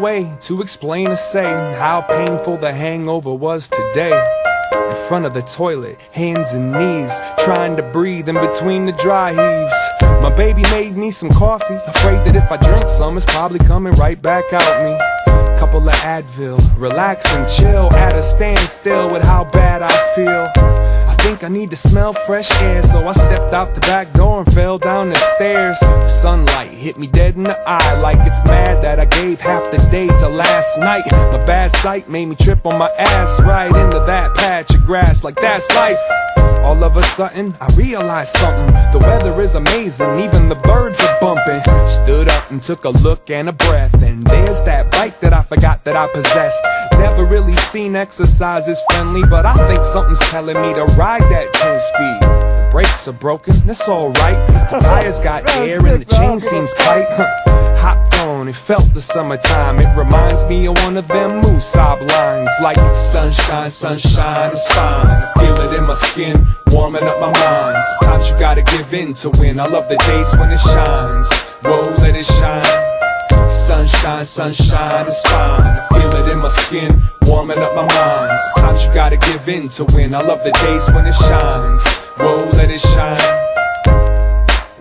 way to explain or say how painful the hangover was today. In front of the toilet, hands and knees, trying to breathe in between the dry heaves. My baby made me some coffee, afraid that if I drink some, it's probably coming right back out me. Couple of Advil, relax and chill, at a standstill with how bad I feel. I think I need to smell fresh air, so I stepped out the back door and fell down the stairs. The sunlight hit me dead in the eye, like it's mad that I gave half the day to last night. My bad sight made me trip on my ass right into that patch of grass, like that's life. All of a sudden, I realized something. The weather is amazing, even the birds are bumping. Stood up and took a look and a breath, and there's that bike that I forgot that I possessed. Never really seen exercises friendly, but I think something's telling me to ride that 10-speed. The brakes are broken, that's alright. The tires got air and the chain seems tight. Hopped on, it felt the summertime. It reminds me of one of them Moosab lines, like sunshine, sunshine is fine. I feel it in my skin, warming up my mind. Sometimes you gotta give in to win. I love the days when it shines. Whoa, let it shine. Sunshine, sunshine is fine. I feel it in my skin, warming up my mind. Sometimes you gotta give in to win. I love the days when it shines. Whoa, let it shine.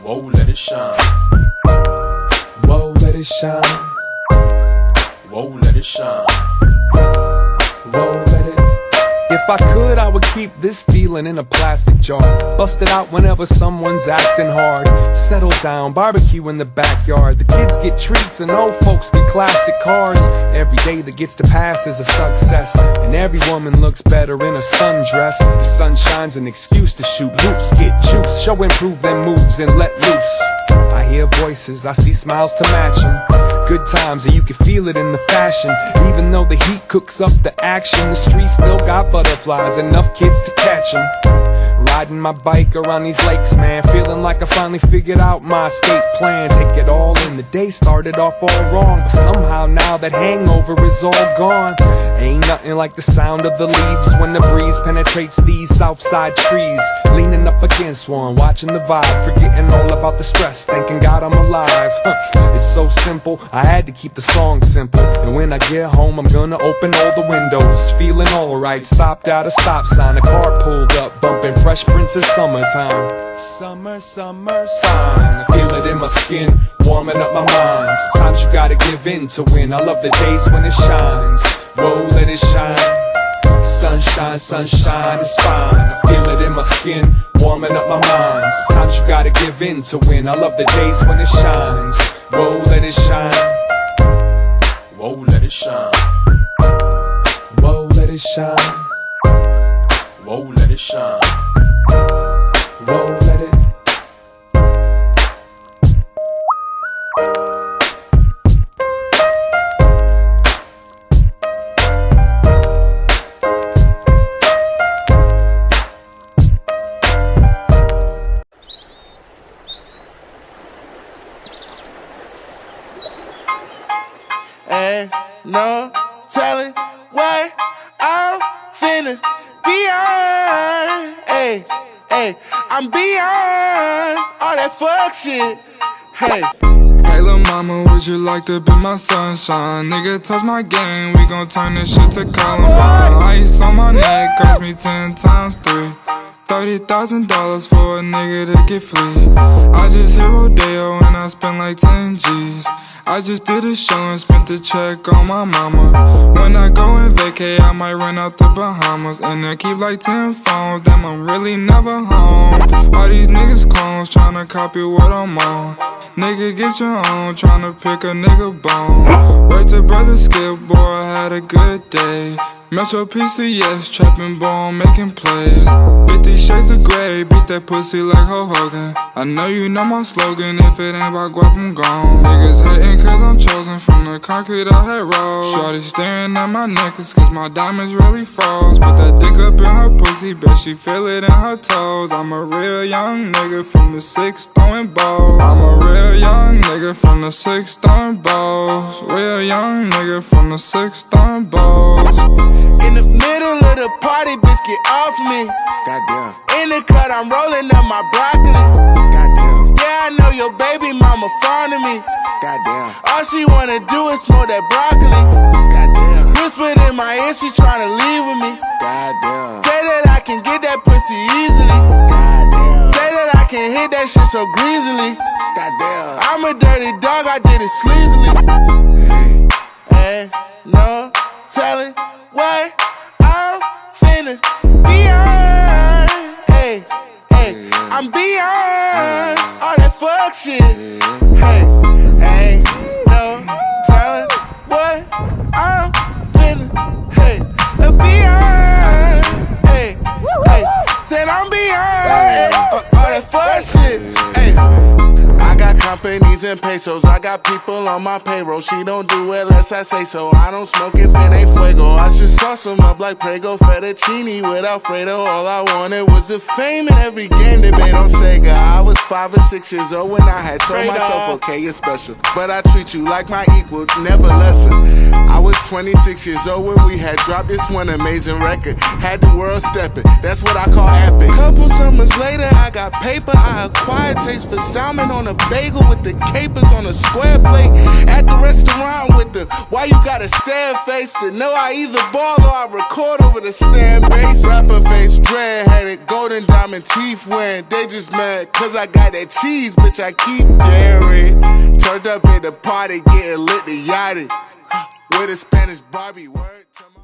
Whoa, let it shine. Whoa, let it shine. Whoa, let it shine. Whoa, let it. If I could, I would keep this feeling in a plastic jar. Bust it out whenever someone's acting hard. Settle down, barbecue in the backyard. The kids get treats and old folks get classic cars. Every day that gets to pass is a success, and every woman looks better in a sundress. The sunshine's an excuse to shoot hoops, get juice, show improve them moves and let loose. I hear voices, I see smiles to match them. Good times, and you can feel it in the fashion. Even though the heat cooks up the action, the streets still got butterflies, enough kids to catch them. Riding my bike around these lakes, man, feeling like I finally figured out my escape plan. Take it all in, the day started off all wrong, but somehow now that hangover is all gone. Ain't nothing like the sound of the leaves when the breeze penetrates these southside trees. Leaning up against one, watching the vibe, forgetting all about the stress, thanking God I'm alive. It's so simple, I had to keep the song simple. And when I get home, I'm gonna open all the windows, feeling alright. Stopped at a stop sign, a car pulled up, bumping Fresh Prince of Summertime. Summer, summer sign. I feel it in my skin, warming up my mind. Sometimes you gotta give in to win. I love the days when it shines. Whoa, let it shine. Sunshine, sunshine is fine. I feel it in my skin, warming up my mind. Sometimes you gotta give in to win. I love the days when it shines. Whoa, let it shine. Whoa, let it shine. Whoa, let it shine. Whoa, let it shine. Whoa, let it. Ain't no telling what I'm finna beyond. Hey, hey, I'm beyond all that fuck shit. Hey. Hey lil' mama, would you like to be my sunshine? Nigga, touch my game, we gon' turn this shit to Columbine. Ice on my neck, cost me 10 times 3. $30,000 for a nigga to get free. I just hit Rodeo and I spent like 10 G's. I just did a show and spent the check on my mama. When I go and vacay, I might run out the Bahamas. And I keep like 10 phones, damn I'm really never home. All these niggas clones tryna copy what I'm on. Nigga get your own, tryna pick a nigga bone. Wait till brother Skip, boy I had a good day. Metro PCS, trapping bone, making plays. 50 shades of gray, beat that pussy like Ho Hogan. I know you know my slogan, if it ain't about guap, I'm gone. Niggas hating cause I'm chosen from the concrete I had rolled. Shorty staring at my necklace cause my diamonds really froze. Put that dick up in her pussy, bet she feel it in her toes. I'm a real young nigga from the 6 throwing balls. I'm a real young nigga from the 6 throwing balls. Real young nigga from the 6 throwing balls. In the middle of the party, bitch, get off me. Goddamn. In the cut, I'm rolling up my broccoli. Goddamn. Yeah, I know your baby mama fond of me. Goddamn. All she wanna do is smoke that broccoli. Goddamn. Whispered in my ear, she tryna leave with me. Goddamn. Say that I can get that pussy easily. Goddamn. Say that I can hit that shit so greasily. Goddamn. I'm a dirty dog, I did it sleazily. Ain't no telling what I'm finna be on. Hey, hey, I'm beyond all that fuck shit. Hey, ain't no telling what I'm finna, hey, beyond. Hey, hey, said I'm beyond all that fuck shit. Hey. I got companies and pesos, I got people on my payroll. She don't do it unless I say so. I don't smoke if it ain't fuego. I should sauce them up like Prego fettuccine with Alfredo. All I wanted was the fame in every game they made on Sega. I was 5 or 6 years old when I had told myself, okay, you're special, but I treat you like my equal, never lesser. I was 26 years old when we had dropped this one amazing record. Had the world stepping, that's what I call epic. Couple summers later, I got paper. I acquired taste for salmon on a bagel with the capers on a square plate. At the restaurant with the why you gotta stare face to know I either ball or I record over the stand bass. Rapper face, dread-headed, golden diamond teeth wearing. They just mad cause I got that cheese, bitch, I keep daring. Turned up at the party, getting lit to yachty with a Spanish Barbie, word to my